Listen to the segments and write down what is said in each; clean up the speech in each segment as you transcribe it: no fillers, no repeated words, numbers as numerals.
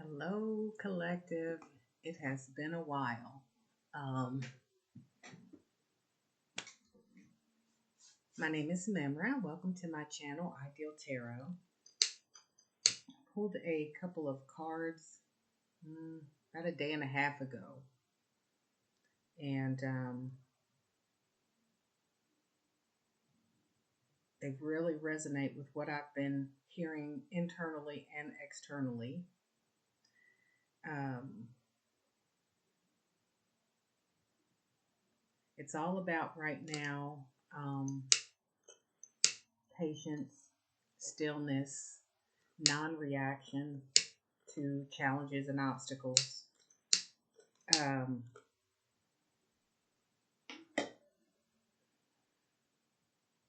Hello, collective. It has been a while. Um, my name is Memra. Welcome to my channel, Ideal Tarot. Pulled a couple of cards about a day and a half ago, and they really resonate with what I've been hearing internally and externally. It's all about right now patience, stillness, non-reaction to challenges and obstacles.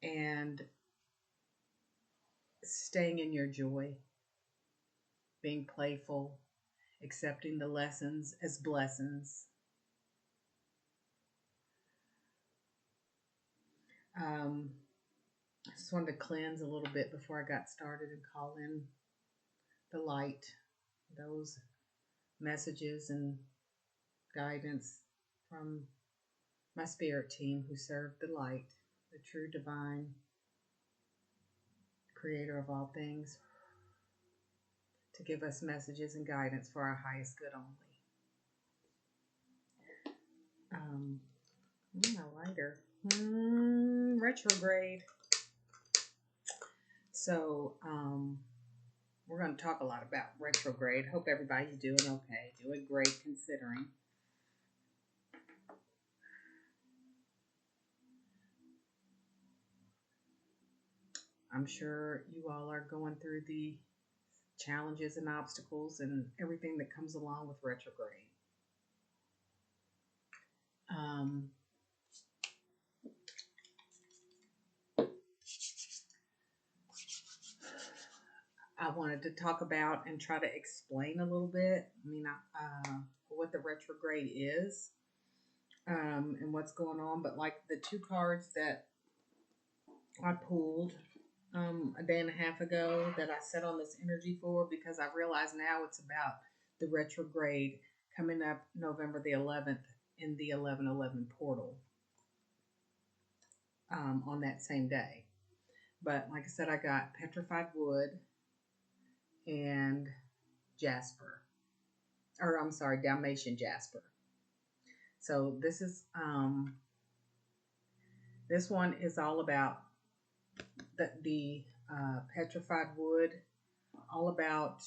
And staying in your joy, being playful, accepting the lessons as blessings. I just wanted to cleanse a little bit before I got started and call in the light, those messages and guidance from my spirit team who serve the light, the true divine creator of all things, to give us messages and guidance for our highest good only. My lighter. Retrograde. So, we're going to talk a lot about retrograde. Hope everybody's doing okay, doing great considering. I'm sure you all are going through the challenges and obstacles and everything that comes along with retrograde. I wanted to talk about and try to explain a little bit, what the retrograde is, and what's going on. But like the two cards that I pulled a day and a half ago that I set on this energy for, because I realize now it's about the retrograde coming up November the 11th in the 1111 portal on that same day. But like I said, I got petrified wood and jasper, or I'm sorry, Dalmatian jasper. So this is this one is all about the petrified wood, all about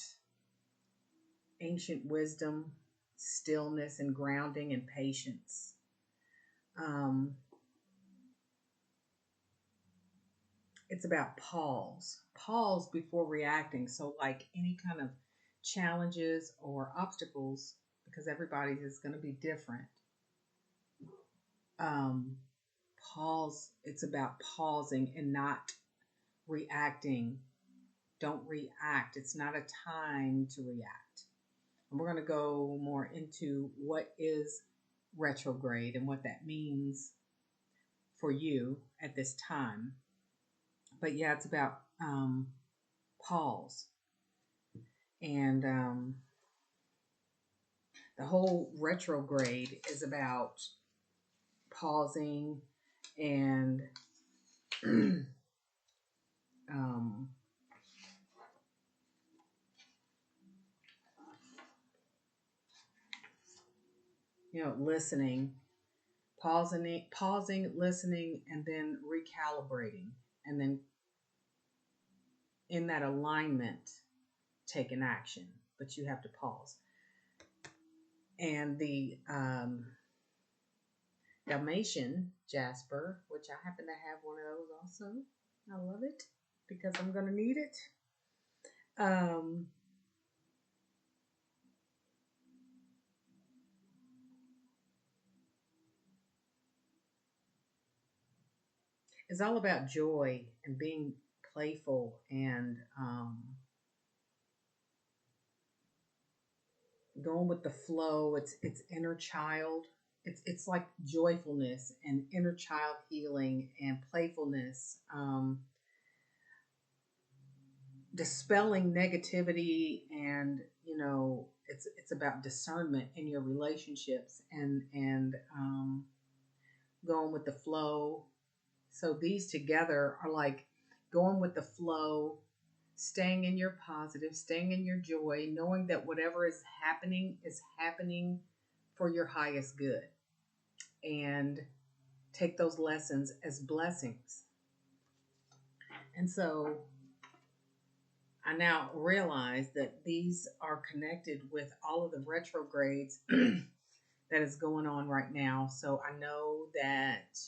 ancient wisdom, stillness and grounding and patience. It's about pause before reacting. So like any kind of challenges or obstacles, because everybody's is going to be different. Pause. It's about pausing and not reacting. Don't react. It's not a time to react. And we're going to go more into what is retrograde and what that means for you at this time. But yeah, it's about pause. And the whole retrograde is about pausing and listening, pausing, listening, and then recalibrating, and then in that alignment, taking action. But you have to pause. And the Dalmatian jasper, which I happen to have one of those also. I love it because I'm going to need it. It's all about joy and being playful and going with the flow. It's inner child. It's like joyfulness and inner child healing and playfulness, dispelling negativity, and It's about discernment in your relationships and going with the flow. So these together are like going with the flow, staying in your positive, staying in your joy, knowing that whatever is happening for your highest good, and take those lessons as blessings. And so I now realize that these are connected with all of the retrogrades that is going on right now. So I know that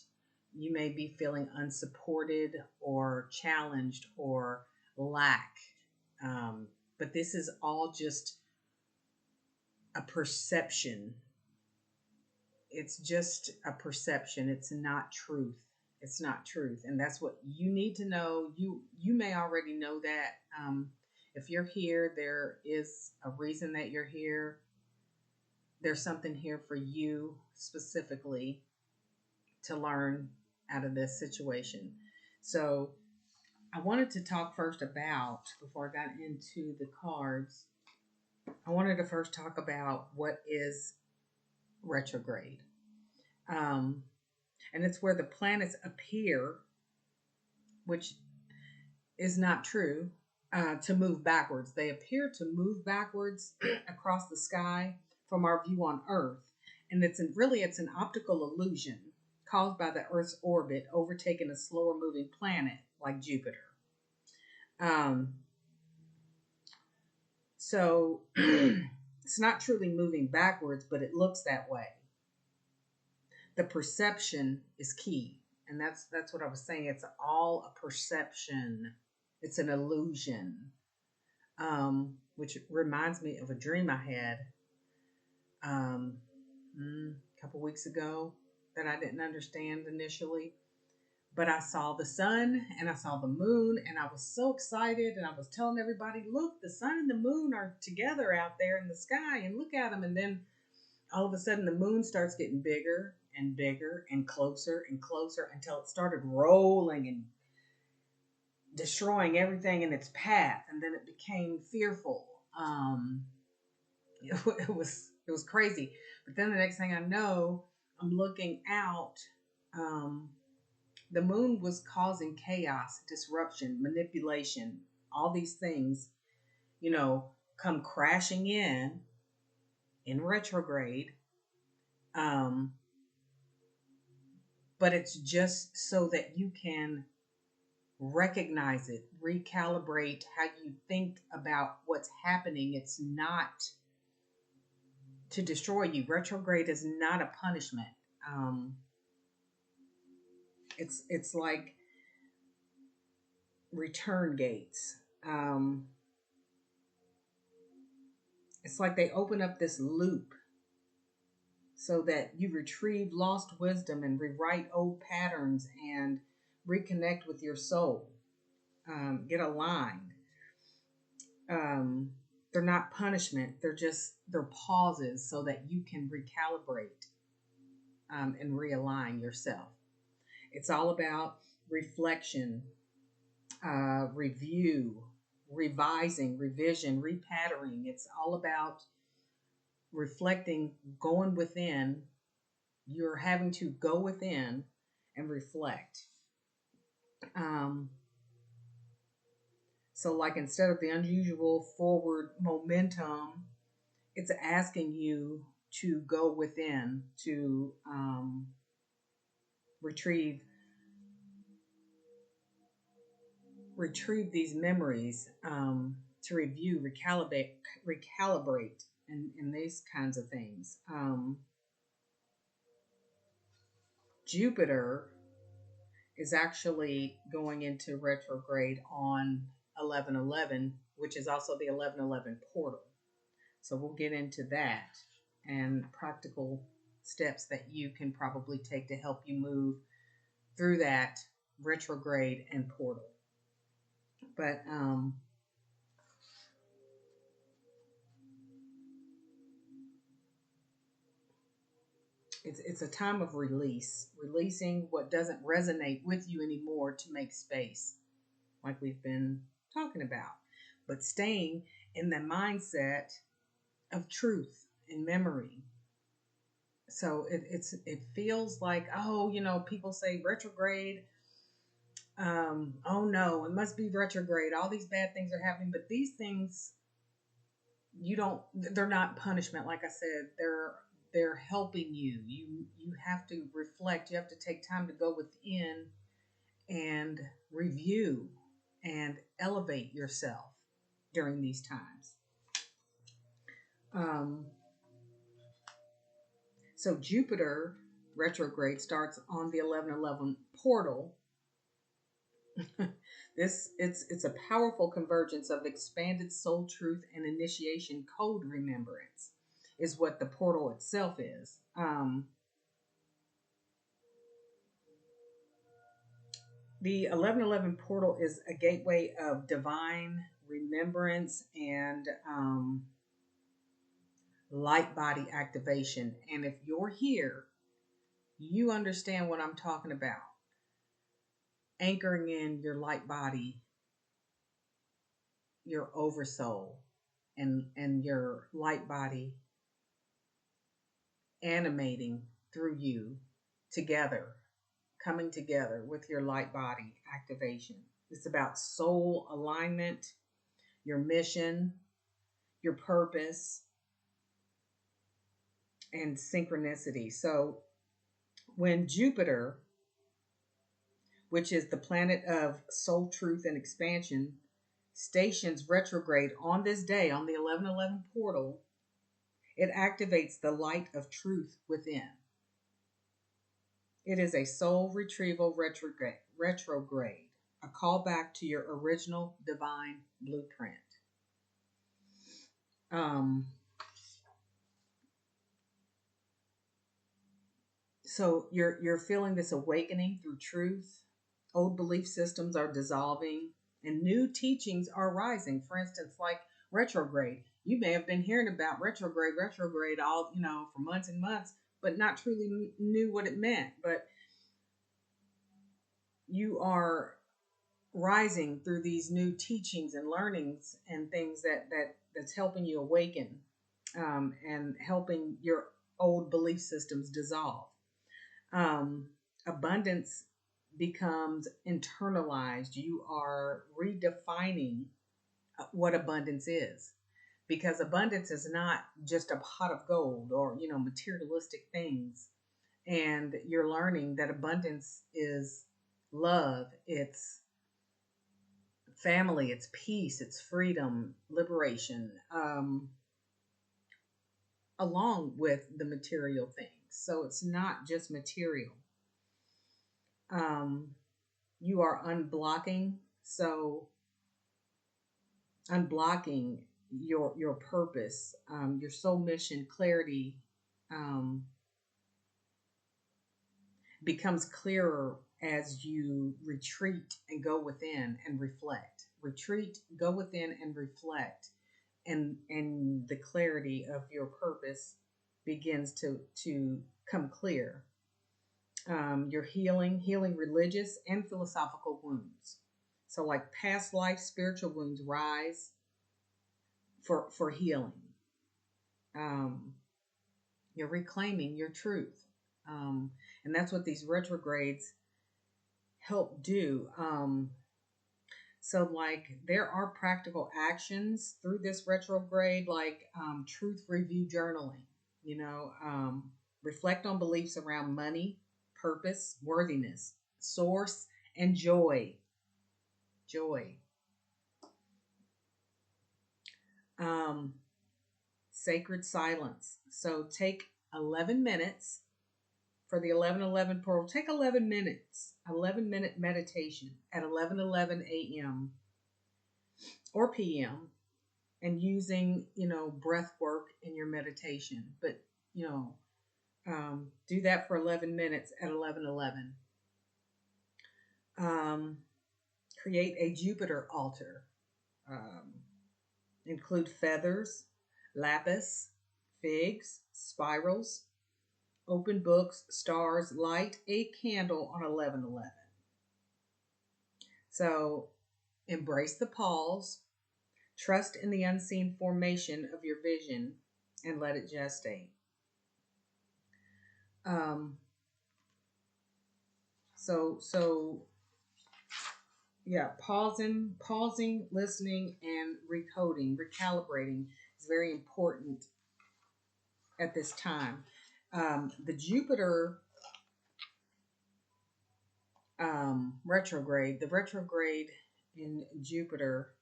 you may be feeling unsupported or challenged or lack. But this is all just a perception. It's just a perception. It's not truth. It's not truth. And that's what you need to know. You may already know that. If you're here, there is a reason that you're here. There's something here for you specifically to learn out of this situation. So I wanted to talk first about, before I got into the cards, I wanted to first talk about what is retrograde. And it's where the planets appear, which is not true, to move backwards. They appear to move backwards across the sky from our view on Earth. And it's an optical illusion caused by the Earth's orbit overtaking a slower moving planet like Jupiter. So it's not truly moving backwards, but it looks that way. The perception is key. And that's what I was saying. It's all a perception. It's an illusion. Which reminds me of a dream I had a couple weeks ago that I didn't understand initially. But I saw the sun and I saw the moon and I was so excited, and I was telling everybody, look, the sun and the moon are together out there in the sky and look at them. And then all of a sudden the moon starts getting bigger and bigger and closer until it started rolling and destroying everything in its path. And then it became fearful. It was crazy. But then the next thing I know, I'm looking out. The moon was causing chaos, disruption, manipulation, all these things, come crashing in retrograde. But it's just so that you can recognize it, recalibrate how you think about what's happening. It's not to destroy you. Retrograde is not a punishment. It's like return gates. It's like they open up this loop so that you retrieve lost wisdom and rewrite old patterns and reconnect with your soul. Get aligned. They're not punishment. They're pauses so that you can recalibrate and realign yourself. It's all about reflection, review, revising, revision, repattering. It's all about reflecting, going within. You're having to go within and reflect. So like instead of the unusual forward momentum, it's asking you to go within to retrieve these memories, to review, recalibrate, and these kinds of things. Jupiter is actually going into retrograde on 11/11, which is also the 11/11 portal. So we'll get into that and practical steps that you can probably take to help you move through that retrograde and portal. But it's a time of releasing what doesn't resonate with you anymore to make space, like we've been talking about, but staying in the mindset of truth and memory. So it feels like, oh, people say retrograde. Oh no, it must be retrograde. All these bad things are happening, but these things, they're not punishment. Like I said, they're helping you. You have to reflect. You have to take time to go within and review and elevate yourself during these times. Um, so Jupiter retrograde starts on the 11:11 portal. It's a powerful convergence of expanded soul truth and initiation code remembrance, is what the portal itself is. The 11:11 portal is a gateway of divine remembrance and light body activation. And if you're here, you understand what I'm talking about. Anchoring in your light body, your oversoul, and your light body animating through you together, coming together with your light body activation. It's about soul alignment, your mission, your purpose, and synchronicity. So when Jupiter, which is the planet of soul truth and expansion, stations retrograde on this day, on the 11:11 portal, it activates the light of truth within. It is a soul retrieval retrograde, a callback to your original divine blueprint. Um, so you're feeling this awakening through truth. Old belief systems are dissolving and new teachings are rising. For instance, like retrograde. You may have been hearing about retrograde all, for months and months, but not truly knew what it meant. But you are rising through these new teachings and learnings and things that's helping you awaken, and helping your old belief systems dissolve. Abundance becomes internalized. You are redefining what abundance is, because abundance is not just a pot of gold or materialistic things. And you're learning that abundance is love, it's family, it's peace, it's freedom, liberation, along with the material things. So it's not just material. You are unblocking. So unblocking your purpose, your soul mission, clarity, um, becomes clearer as you retreat and go within and reflect. Retreat, go within and reflect, and the clarity of your purpose begins to come clear. You're healing religious and philosophical wounds. So, like past life spiritual wounds rise for healing. Um, you're reclaiming your truth, and that's what these retrogrades help do. So, like, there are practical actions through this retrograde, like truth review journaling. You know, reflect on beliefs around money, purpose, worthiness, source, and joy. Joy. Um, Sacred silence. So take 11 minutes for the 11:11 portal. Take 11 minutes, 11-minute meditation at 11:11 a.m. or p.m. and using, breath work in your meditation. But, do that for 11 minutes at 11:11. Create a Jupiter altar. Include feathers, lapis, figs, spirals, open books, stars. Light a candle on 11:11. So embrace the pause. Trust in the unseen formation of your vision and let it gestate. Um, so yeah, pausing, listening, and recoding, recalibrating is very important at this time. The Jupiter retrograde, the retrograde in Jupiter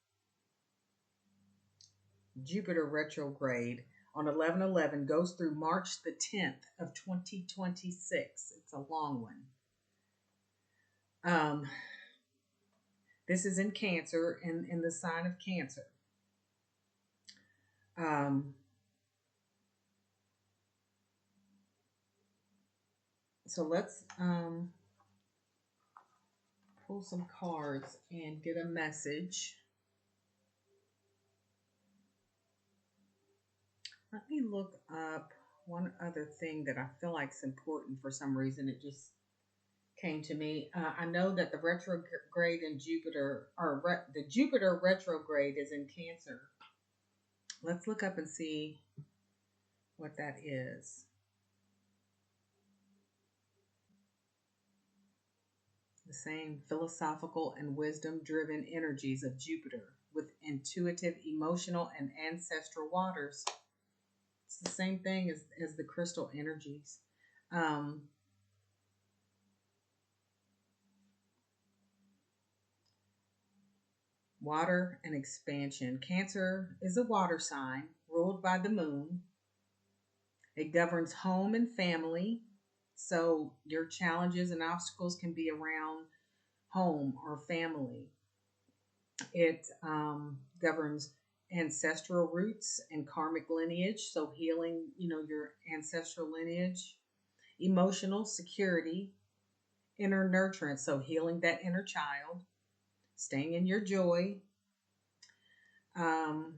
retrograde on 11/11 goes through March the 10th of 2026. It's a long one. Um, this is in Cancer, in the sign of Cancer. Um, so let's pull some cards and get a message. Let me look up one other thing that I feel like is important for some reason. It just came to me. I know that the retrograde in Jupiter, or the Jupiter retrograde is in Cancer. Let's look up and see what that is. The same philosophical and wisdom driven energies of Jupiter with intuitive, emotional, and ancestral waters. It's the same thing as the crystal energies. Um, Water and expansion. Cancer is a water sign ruled by the moon. It governs home and family. So your challenges and obstacles can be around home or family. It governs ancestral roots and karmic lineage. So healing, your ancestral lineage. Emotional security, inner nurturance. So healing that inner child, staying in your joy. Um,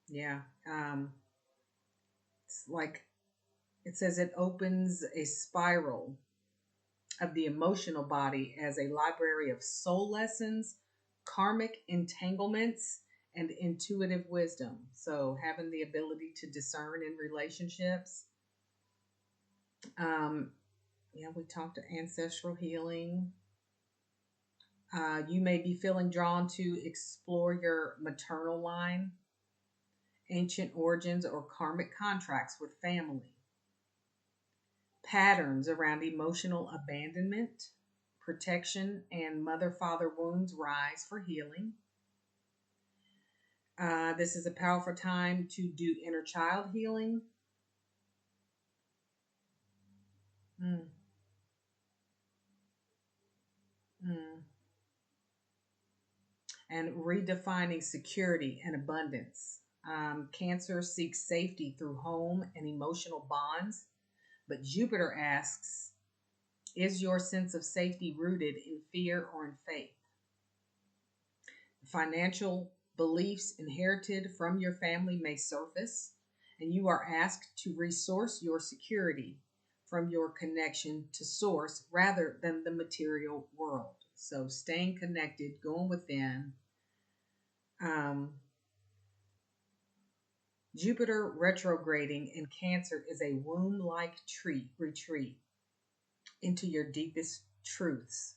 yeah. It's like it says it opens a spiral of the emotional body as a library of soul lessons, karmic entanglements, and intuitive wisdom. So, having the ability to discern in relationships. Um, yeah, we talked to ancestral healing. You may be feeling drawn to explore your maternal line, ancient origins, or karmic contracts with family. Patterns around emotional abandonment, protection, and mother father wounds rise for healing. This is a powerful time to do inner child healing. Mm, mm. And redefining security and abundance. Cancer seeks safety through home and emotional bonds, but Jupiter asks, is your sense of safety rooted in fear or in faith? Financial beliefs inherited from your family may surface, and you are asked to resource your security from your connection to source rather than the material world. So, staying connected, going within. Um, Jupiter retrograding in Cancer is a womb like retreat into your deepest truths.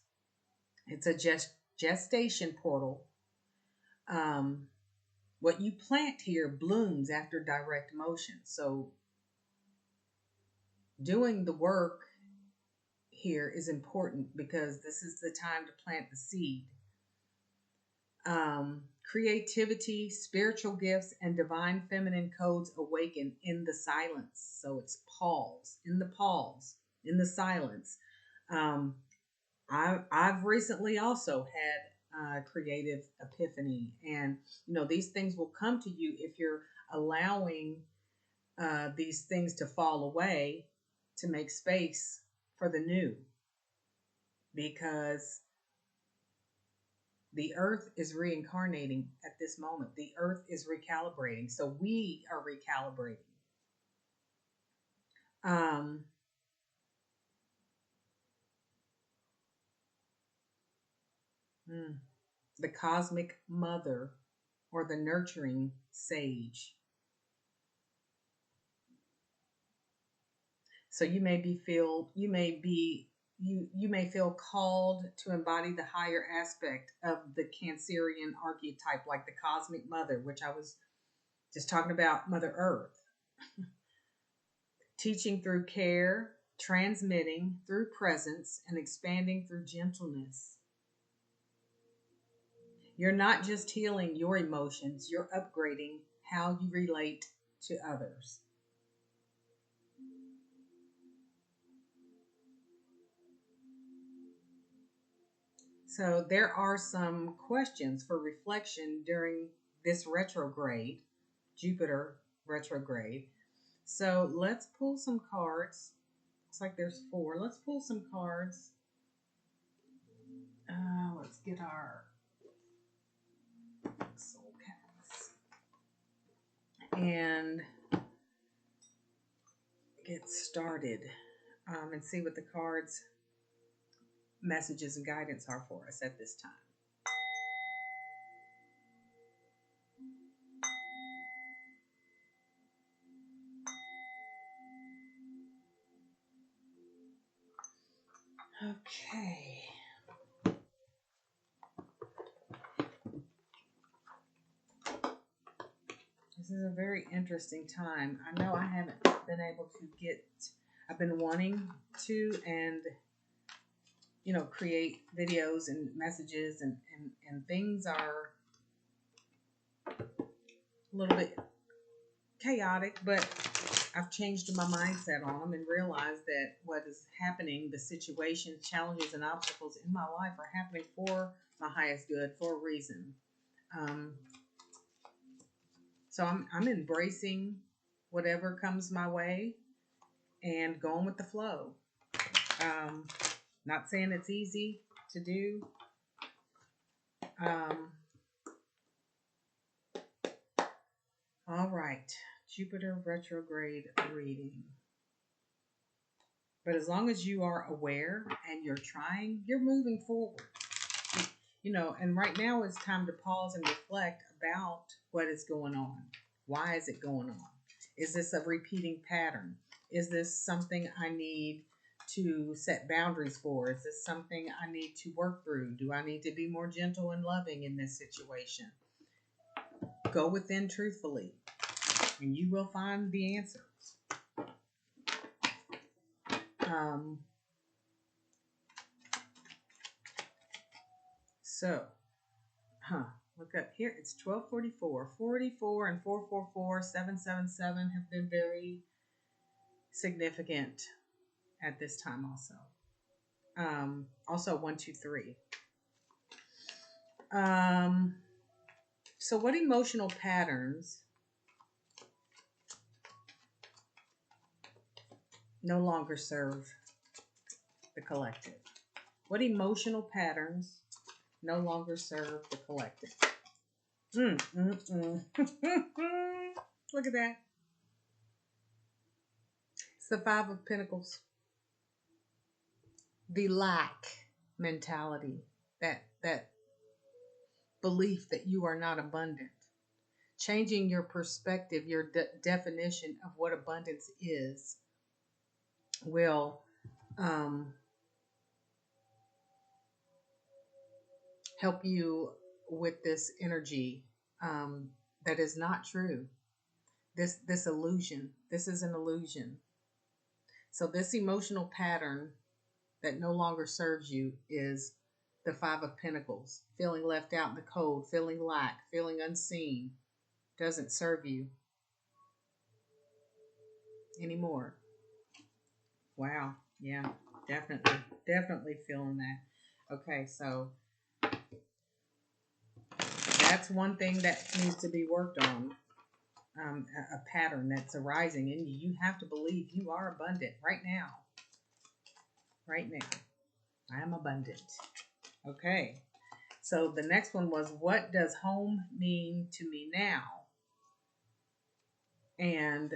It's a gestation portal. Um, what you plant here blooms after direct motion. So, doing the work here is important because this is the time to plant the seed. Creativity, spiritual gifts, and divine feminine codes awaken in the silence. So, it's pause, in the silence. Um, I've recently also had creative epiphany, and these things will come to you if you're allowing these things to fall away to make space for the new, because the earth is reincarnating at this moment. The earth is recalibrating, so we are recalibrating. Um, The cosmic mother or the nurturing sage. So you may feel called to embody the higher aspect of the Cancerian archetype, like the cosmic mother, which I was just talking about, Mother Earth. Teaching through care, transmitting through presence, and expanding through gentleness. You're not just healing your emotions, you're upgrading how you relate to others. So there are some questions for reflection during this retrograde, Jupiter retrograde. So let's pull some cards. Looks like there's 4. Let's pull some cards. Let's get our soul cards and get started and see what the cards, messages, and guidance are for us at this time. Okay. This is a very interesting time. I know I haven't been able to I've been wanting to, and create videos and messages and things are a little bit chaotic, but I've changed my mindset on them and realized that what is happening, the situations, challenges, and obstacles in my life are happening for my highest good, for a reason. So I'm embracing whatever comes my way and going with the flow. Not saying it's easy to do. All right, Jupiter retrograde reading. But as long as you are aware and you're trying, you're moving forward. And right now it's time to pause and reflect about what is going on. Why is it going on? Is this a repeating pattern? Is this something I need to set boundaries for? Is this something I need to work through? Do I need to be more gentle and loving in this situation? Go within truthfully, and you will find the answers. Look up here. It's 12:44. 44 and 444, 777 have been very significant at this time also. Also 123. So what emotional patterns no longer serve the collective? What emotional patterns no longer serve the collective? Look at that. It's the 5 of Pentacles. The lack mentality, that belief that you are not abundant. Changing your perspective, your definition of what abundance is will help you with this energy that is not true. This illusion. This is an illusion. So this emotional pattern that no longer serves you is the 5 of Pentacles. Feeling left out in the cold, feeling lack, feeling unseen, doesn't serve you anymore. Wow. Yeah, definitely feeling that. Okay, so that's one thing that needs to be worked on. A pattern that's arising in you. You have to believe you are abundant right now. Right now. I am abundant. Okay. So the next one was, what does home mean to me now? And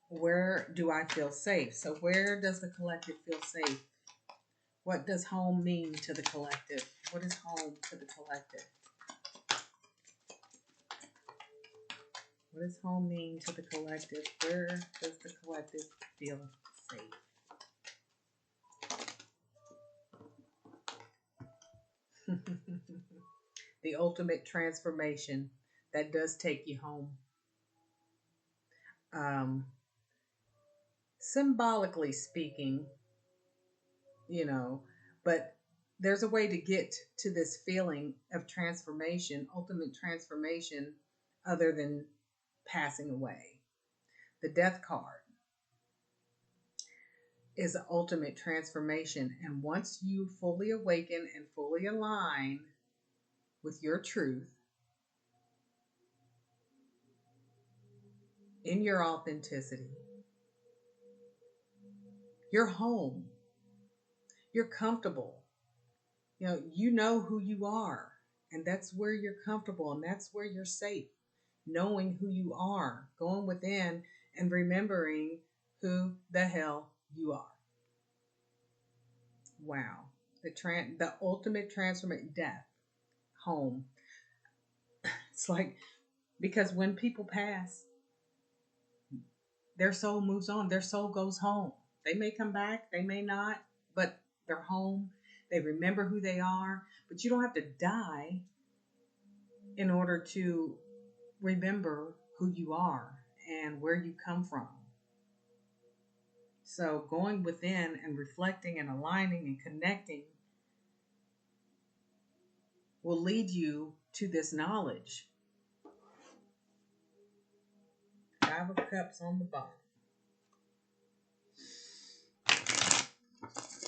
where do I feel safe? So where does the collective feel safe? What does home mean to the collective? What is home to the collective? What does home mean to the collective? Where does the collective feel safe? The ultimate transformation that does take you home. Um, Symbolically speaking, but there's a way to get to this feeling of transformation, ultimate transformation, other than passing away. The death card is ultimate transformation. And once you fully awaken and fully align with your truth, in your authenticity, you're home. You're comfortable. You know who you are, and that's where you're comfortable, and that's where you're safe. Knowing who you are, going within and remembering who the hell you are. Wow. The ultimate transformation, death, home. It's like, because when people pass, their soul moves on. Their soul goes home. They may come back, they may not, but they're home. They remember who they are. But you don't have to die in order to remember who you are and where you come from. So going within and reflecting and aligning and connecting will lead you to this knowledge. Five of Cups on the bottom.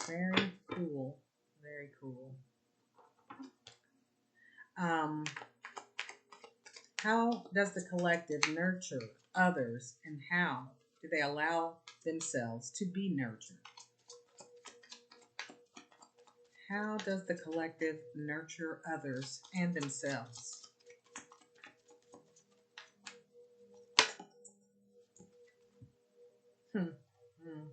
Very cool. Very cool. How does the collective nurture others, and how do they allow themselves to be nurtured? How does the collective nurture others and themselves? Hmm. Hmm.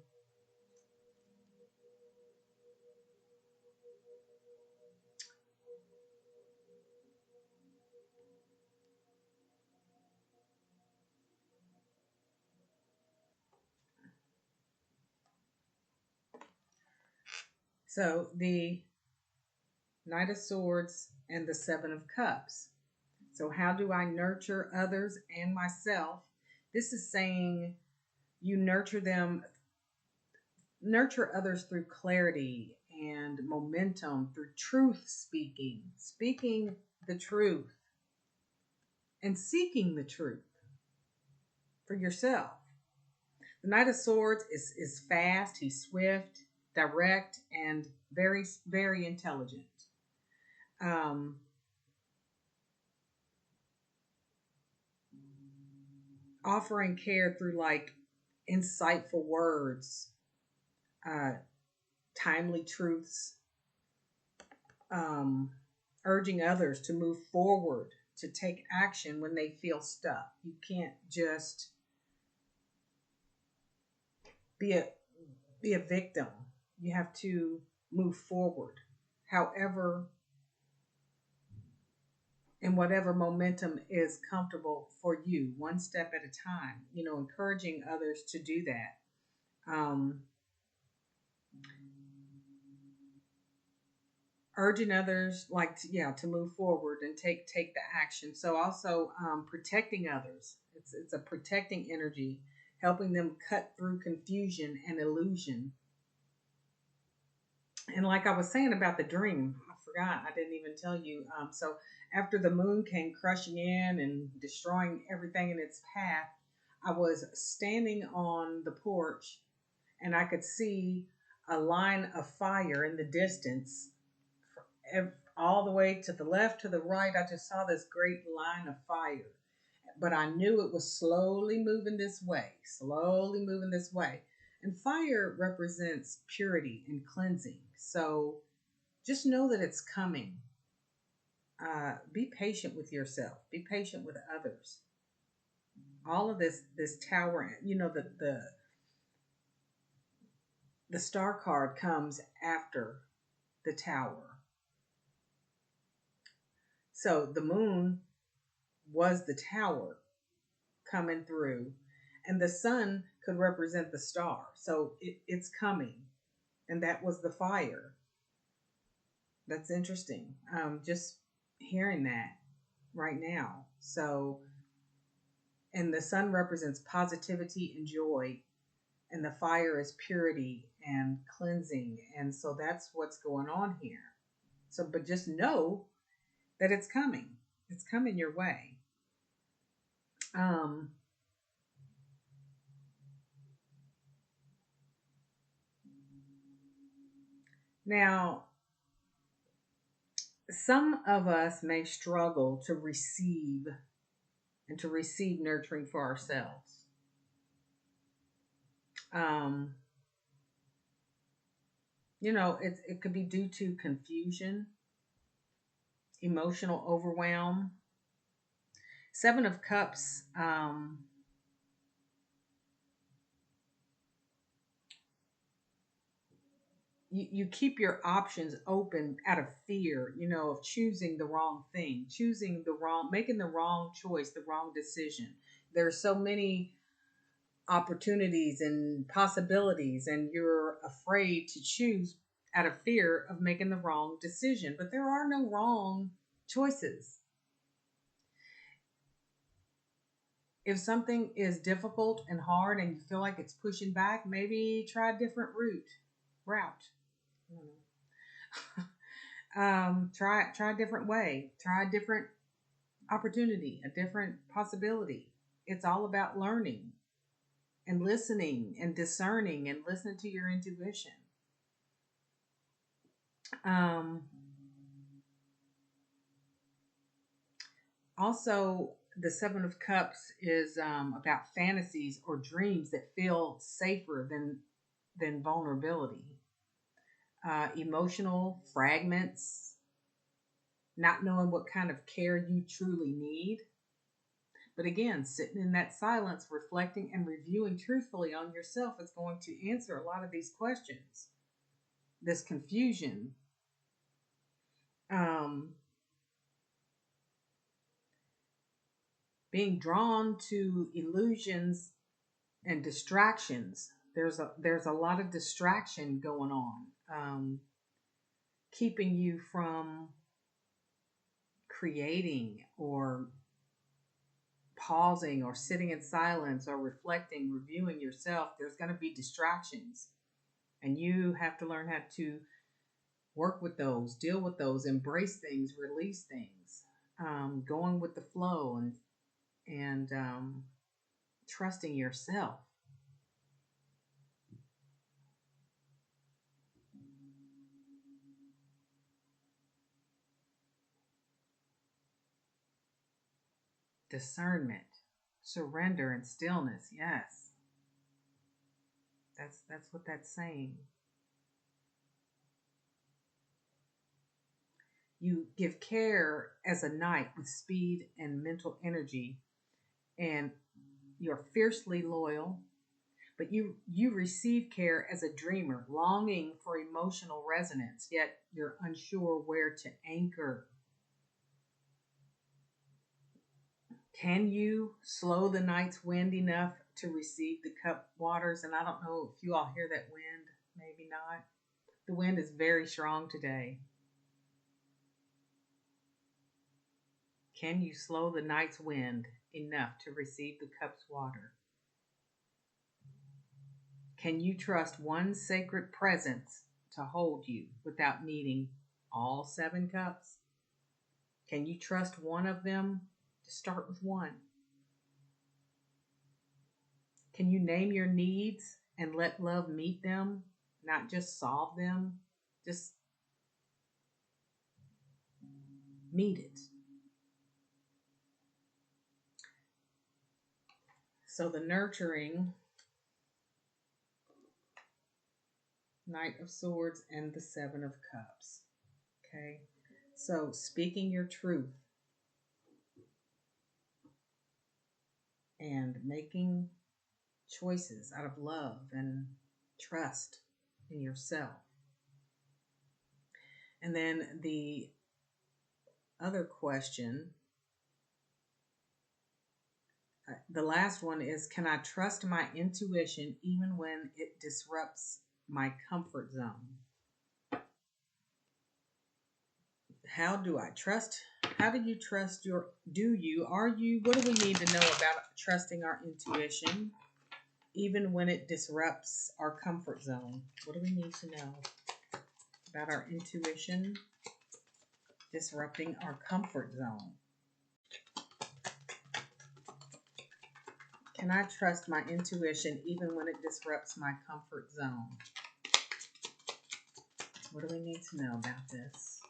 So the Knight of Swords and the Seven of Cups. So how do I nurture others and myself? This is saying you nurture others through clarity and momentum, through truth speaking the truth, and seeking the truth for yourself. The Knight of Swords is fast, he's swift, direct, and very, very intelligent. Um, Offering care through like insightful words, uh, timely truths, um, urging others to move forward, to take action when they feel stuck. You can't just be a victim. You have to move forward, however, in whatever momentum is comfortable for you, one step at a time. Encouraging others to do that. Urging others to move forward and take the action. So also protecting others. It's a protecting energy, helping them cut through confusion and illusion. And like I was saying about the dream, I forgot, I didn't even tell you. So after the moon came crushing in and destroying everything in its path, I was standing on the porch and I could see a line of fire in the distance. All the way to the left, to the right, I just saw this great line of fire. But I knew it was slowly moving this way, slowly moving this way. And fire represents purity and cleansing. So just know that it's coming. Be patient with yourself. Be patient with others. All of this tower, the star card comes after the tower. So the moon was the tower coming through, and the sun could represent the star. So it's coming, and that was the fire. That's interesting. Just hearing that right now. So, and the sun represents positivity and joy, and the fire is purity and cleansing. And so that's what's going on here. So, but just know that it's coming. It's coming your way. Now, some of us may struggle to receive and to receive nurturing for ourselves. Um, it could be due to confusion, emotional overwhelm. Seven of Cups. You keep your options open out of fear, of choosing the wrong thing, making the wrong choice, the wrong decision. There are so many opportunities and possibilities, and you're afraid to choose out of fear of making the wrong decision. But there are no wrong choices. If something is difficult and hard and you feel like it's pushing back, maybe try a different route. Try a different way. Try a different opportunity, a different possibility. It's all about learning and listening and discerning and listening to your intuition. Also, the Seven of Cups is about fantasies or dreams that feel safer than vulnerability. Emotional fragments, not knowing what kind of care you truly need. But again, sitting in that silence, reflecting and reviewing truthfully on yourself is going to answer a lot of these questions. This confusion. Being drawn to illusions and distractions. There's a lot of distraction going on, keeping you from creating or pausing or sitting in silence or reflecting, reviewing yourself. There's going to be distractions, and you have to learn how to work with those, deal with those, embrace things, release things, going with the flow, and trusting yourself. Discernment, surrender, and stillness. Yes, that's what that's saying. You give care as a knight with speed and mental energy, and you're fiercely loyal, but you receive care as a dreamer, longing for emotional resonance, yet you're unsure where to anchor. Can you slow the night's wind enough to receive the cup waters? And I don't know if you all hear that wind, maybe not. The wind is very strong today. Can you slow the night's wind enough to receive the cup's water? Can you trust one sacred presence to hold you without needing all seven cups? Can you trust one of them to start with one? Can you name your needs and let love meet them, not just solve them? Just meet it. So the nurturing, Knight of Swords, and the Seven of Cups. Okay. So speaking your truth and making choices out of love and trust in yourself. And then the other question, the last one is, can I trust my intuition even when it disrupts my comfort zone? How do I trust? How do you trust your, what do we need to know about trusting our intuition even when it disrupts our comfort zone? What do we need to know about our intuition disrupting our comfort zone? Can I trust my intuition even when it disrupts my comfort zone? What do we need to know about this?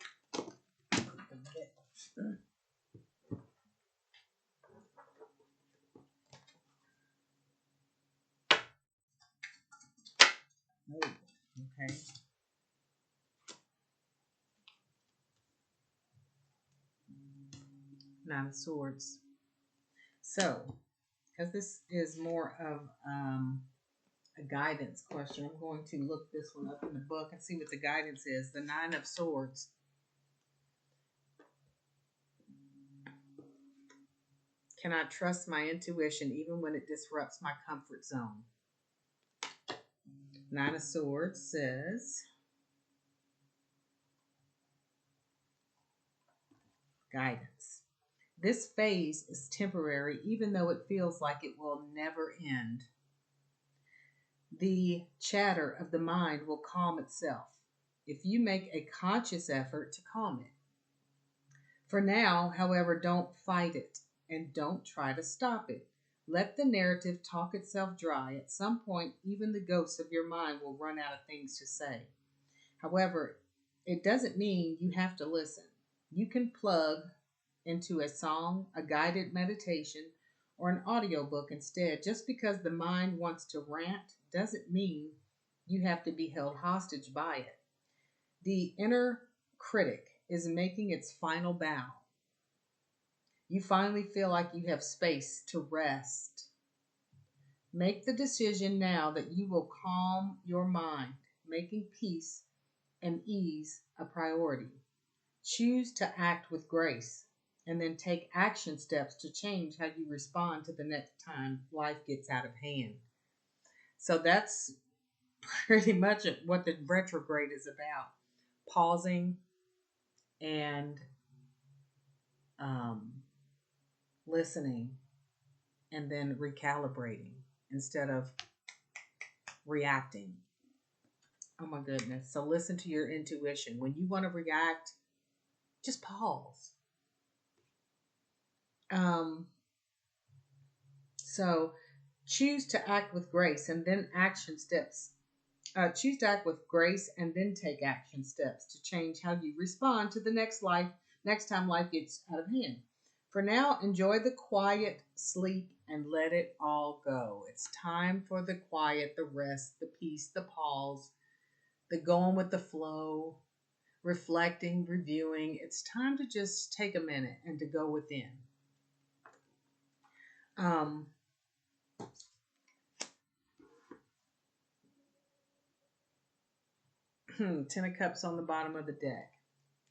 Oh, okay. Nine of Swords. So, because this is more of a guidance question, I'm going to look this one up in the book and see what the guidance is. The Nine of Swords. Can I trust my intuition even when it disrupts my comfort zone? Nine of Swords says, guidance. This phase is temporary, even though it feels like it will never end. The chatter of the mind will calm itself if you make a conscious effort to calm it. For now, however, don't fight it and don't try to stop it. Let the narrative talk itself dry. At some point, even the ghosts of your mind will run out of things to say. However, it doesn't mean you have to listen. You can plug into a song, a guided meditation, or an audiobook instead. Just because the mind wants to rant doesn't mean you have to be held hostage by it. The inner critic is making its final bow. You finally feel like you have space to rest. Make the decision now that you will calm your mind, making peace and ease a priority. Choose to act with grace and then take action steps to change how you respond to the next time life gets out of hand. So that's pretty much what the retrograde is about. Pausing and listening and then recalibrating instead of reacting. Oh my goodness. So listen to your intuition. When you want to react, just pause. So choose to act with grace and then action steps. Choose to act with grace and then take action steps to change how you respond to the next time life gets out of hand. For now, enjoy the quiet, sleep, and let it all go. It's time for the quiet, the rest, the peace, the pause, the going with the flow, reflecting, reviewing. It's time to just take a minute and to go within. Ten of Cups on the bottom of the deck.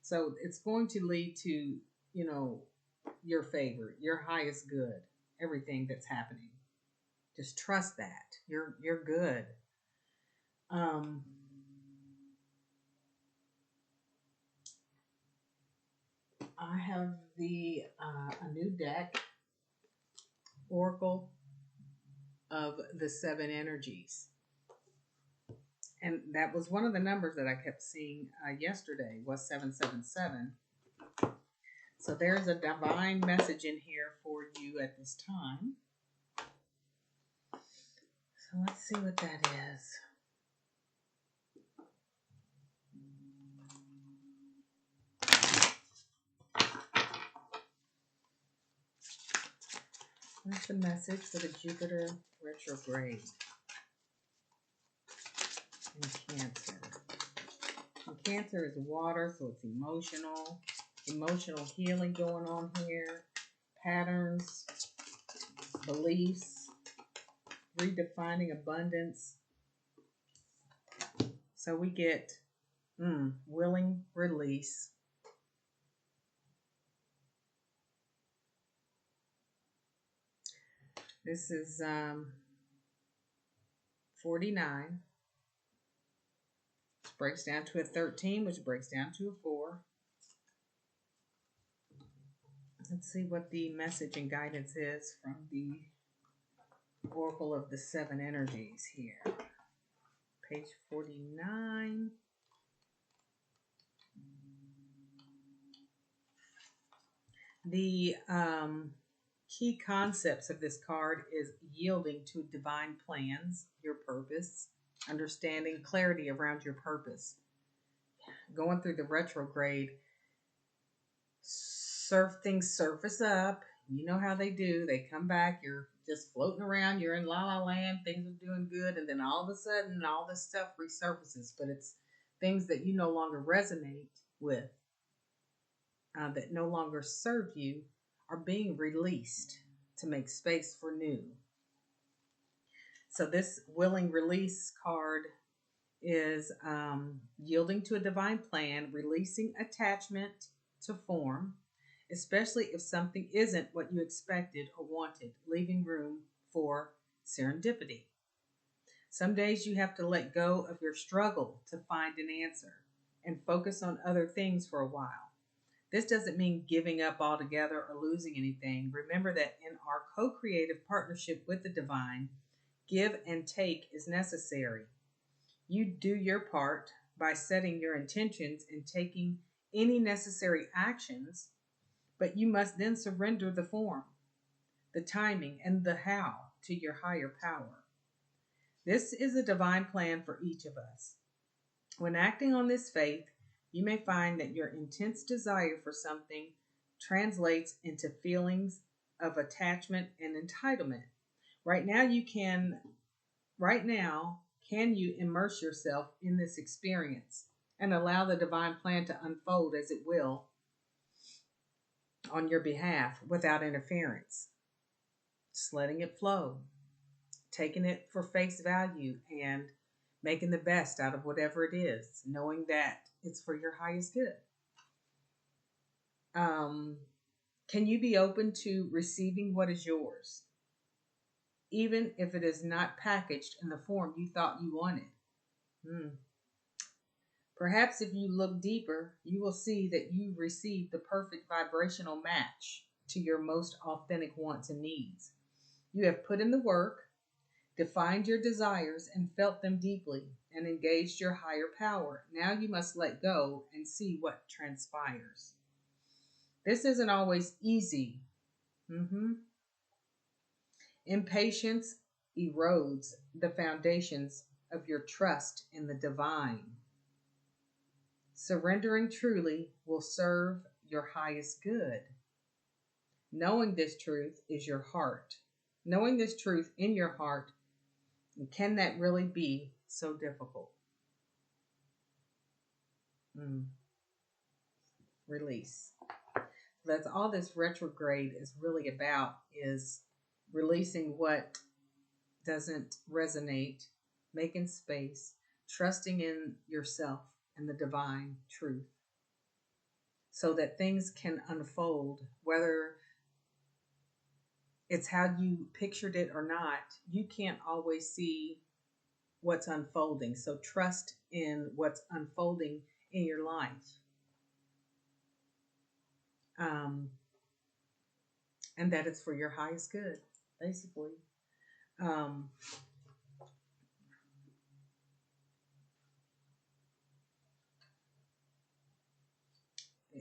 So it's going to lead to, your favor, your highest good, everything that's happening. Just trust that. You're good. I have a new deck, Oracle of the Seven Energies. And that was one of the numbers that I kept seeing yesterday was 777. So there's a divine message in here for you at this time. So let's see what that is. What's the message for the Jupiter retrograde in Cancer? And Cancer is water, so it's emotional healing going on here, patterns, beliefs, redefining abundance. So we get Willing release. This is 49. This breaks down to a 13, which breaks down to a 4. Let's see what the message and guidance is from the Oracle of the Seven Energies here. Page 49. The key concepts of this card is yielding to divine plans, your purpose, understanding clarity around your purpose. Going through the retrograde, things surface up. You know how they do. They come back. You're just floating around. You're in la la land. Things are doing good. And then all of a sudden, all this stuff resurfaces. But it's things that you no longer resonate with, that no longer serve you, are being released to make space for new. So this willing release card is yielding to a divine plan, releasing attachment to form, especially if something isn't what you expected or wanted, leaving room for serendipity. Some days you have to let go of your struggle to find an answer and focus on other things for a while. This doesn't mean giving up altogether or losing anything. Remember that in our co-creative partnership with the divine, give and take is necessary. You do your part by setting your intentions and taking any necessary actions, but you must then surrender the form, the timing, and the how to your higher power. This is a divine plan for each of us. When acting on this faith, you may find that your intense desire for something translates into feelings of attachment and entitlement. Right now, can you immerse yourself in this experience and allow the divine plan to unfold as it will on your behalf without interference? Just letting it flow, taking it for face value, and making the best out of whatever it is, knowing that it's for your highest good. Can you be open to receiving what is yours, even if it is not packaged in the form you thought you wanted? Perhaps if you look deeper, you will see that you received the perfect vibrational match to your most authentic wants and needs. You have put in the work, defined your desires and felt them deeply, and engaged your higher power. Now you must let go and see what transpires. This isn't always easy. Impatience erodes the foundations of your trust in the divine. Surrendering truly will serve your highest good. Knowing this truth is your heart. Knowing this truth in your heart, can that really be so difficult? Release. That's all this retrograde is really about, is releasing what doesn't resonate, making space, trusting in yourself and the divine truth so that things can unfold, whether it's how you pictured it or not. You can't always see what's unfolding. So trust in what's unfolding in your life. And that it's for your highest good, basically.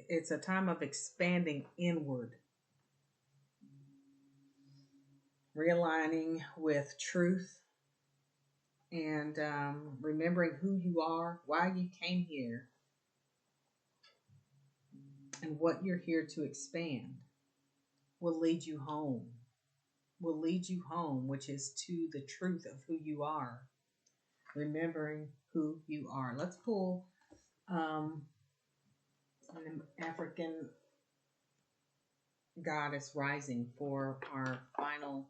It's a time of expanding inward, realigning with truth, and remembering who you are, why you came here, and what you're here to expand will lead you home. Will lead you home, which is to the truth of who you are. Remembering who you are. Let's pull an African goddess rising for our final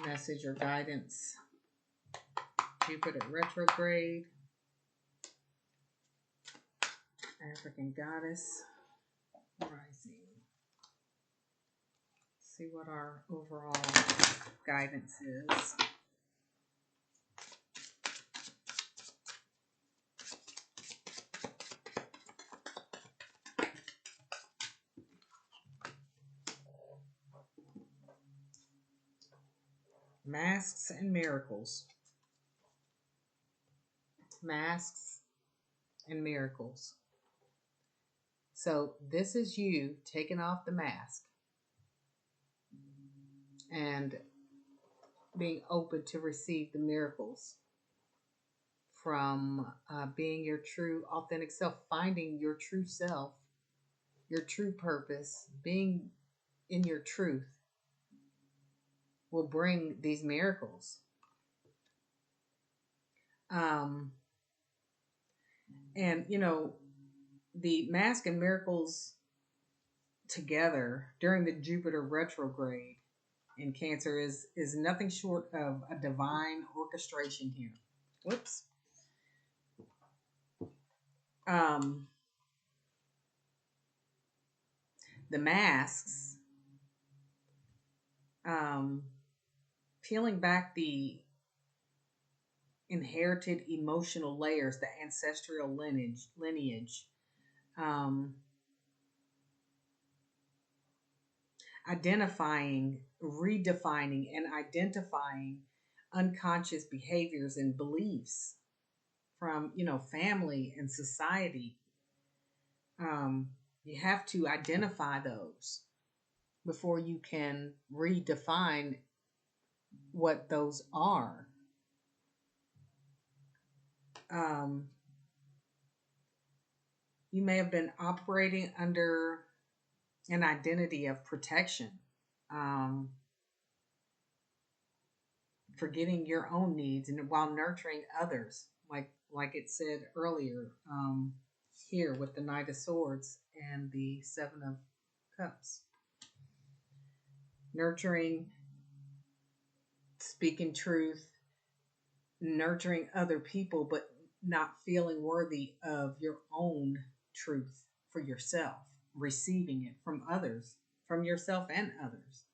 message or guidance. Jupiter retrograde. African goddess rising. See what our overall guidance is. Masks and miracles. Masks and miracles. So this is you taking off the mask and being open to receive the miracles from being your true authentic self, finding your true self, your true purpose, being in your truth will bring these miracles. And you know, the mask and miracles together during the Jupiter retrograde in Cancer is nothing short of a divine orchestration here. Whoops. The masks, peeling back the inherited emotional layers, the ancestral lineage, identifying, redefining, and identifying unconscious behaviors and beliefs from, you know, family and society. You have to identify those before you can redefine what those are. You may have been operating under an identity of protection, forgetting your own needs and while nurturing others, like it said earlier, here with the Knight of Swords and the Seven of Cups. Nurturing, speaking truth, nurturing other people, but not feeling worthy of your own truth for yourself, receiving it from others, from yourself and others.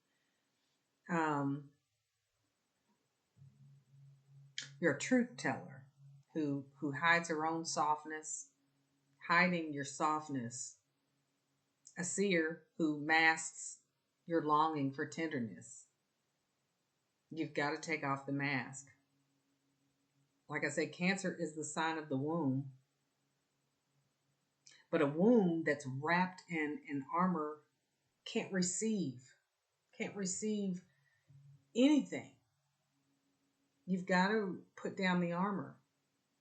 You're a truth teller who hides her own softness, hiding your softness. A seer who masks your longing for tenderness. You've got to take off the mask. Like I said, Cancer is the sign of the womb. But a womb that's wrapped in an armor can't receive anything. You've got to put down the armor.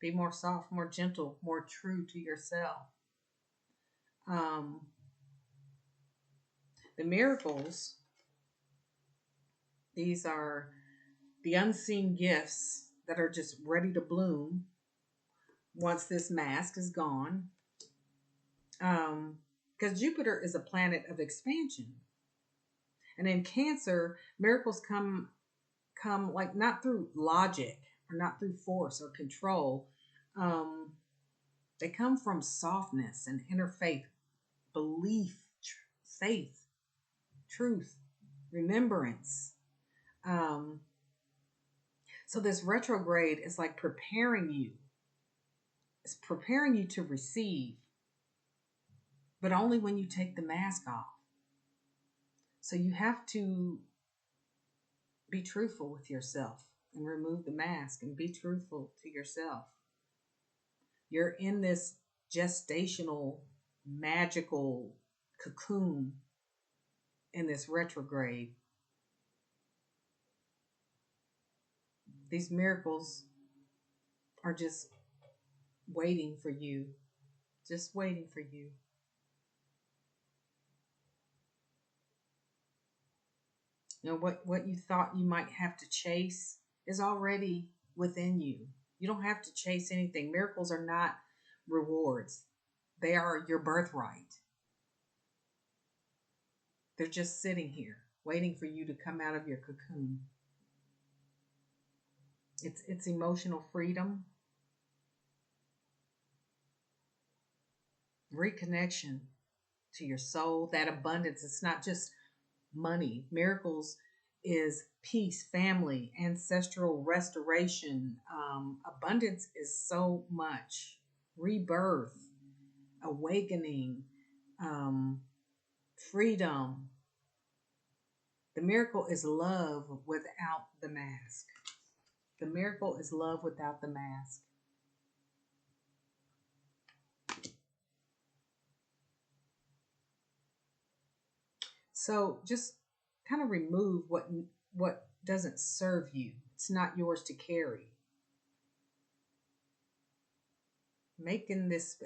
Be more soft, more gentle, more true to yourself. The miracles, these are the unseen gifts that are just ready to bloom once this mask is gone. Because Jupiter is a planet of expansion. And in Cancer, miracles come like not through logic or not through force or control. They come from softness and inner faith, belief, faith, truth, remembrance. So this retrograde is like preparing you. It's preparing you to receive, but only when you take the mask off. So you have to be truthful with yourself and remove the mask and be truthful to yourself. You're in this gestational, magical cocoon in this retrograde. These miracles are just waiting for you. Just waiting for you. You know, what you thought you might have to chase is already within you. You don't have to chase anything. Miracles are not rewards. They are your birthright. They're just sitting here, waiting for you to come out of your cocoon. It's emotional freedom. reconnection to your soul, that abundance. It's not just money. Miracles is peace, family, ancestral restoration. Abundance is so much rebirth, awakening, um, freedom. The miracle is love without the mask. The miracle is love without the mask. So just kind of remove what doesn't serve you. It's not yours to carry. Making this,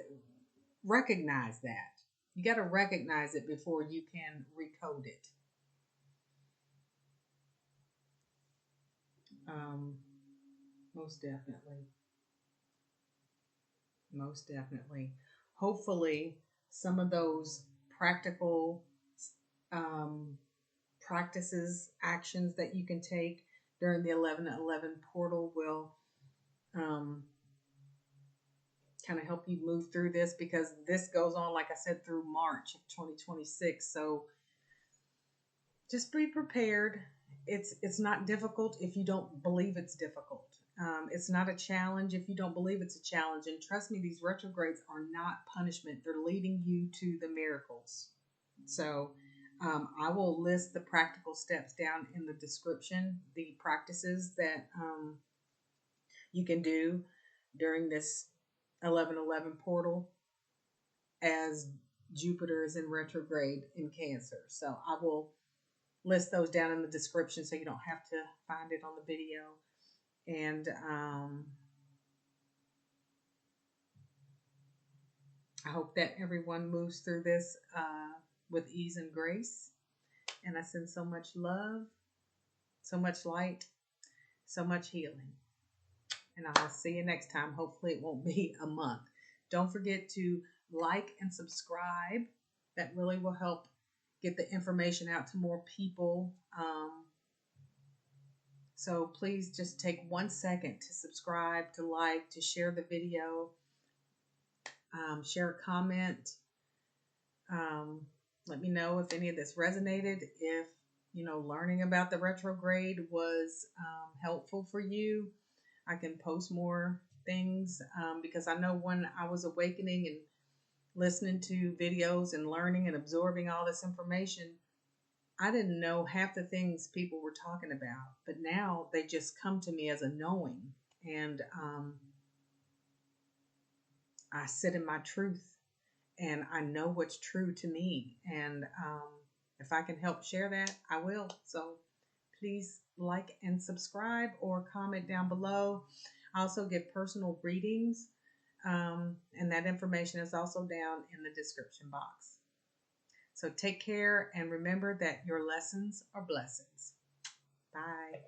recognize that. You got to recognize it before you can recode it. Um, most definitely. Most definitely. Hopefully, some of those practical um, practices, actions that you can take during the 1111 portal will um, kind of help you move through this, because this goes on, like I said, through March of 2026. So just be prepared. It's not difficult if you don't believe it's difficult. It's not a challenge if you don't believe it's a challenge. And trust me, these retrogrades are not punishment. They're leading you to the miracles. So I will list the practical steps down in the description, the practices that you can do during this 1111 portal as Jupiter is in retrograde in Cancer. So I will list those down in the description so you don't have to find it on the video. And I hope that everyone moves through this with ease and grace. And I send so much love, so much light, so much healing. And I'll see you next time. Hopefully it won't be a month. Don't forget to like and subscribe. That really will help get the information out to more people. So please just take 1 second to subscribe, to like, to share the video, share a comment. Let me know if any of this resonated, if learning about the retrograde was helpful for you. I can post more things because I know when I was awakening and listening to videos and learning and absorbing all this information, I didn't know half the things people were talking about, but now they just come to me as a knowing, and I sit in my truth, and I know what's true to me, and if I can help share that, I will. So please like and subscribe or comment down below. I also give personal readings, and that information is also down in the description box. So take care and remember that your lessons are blessings. Bye.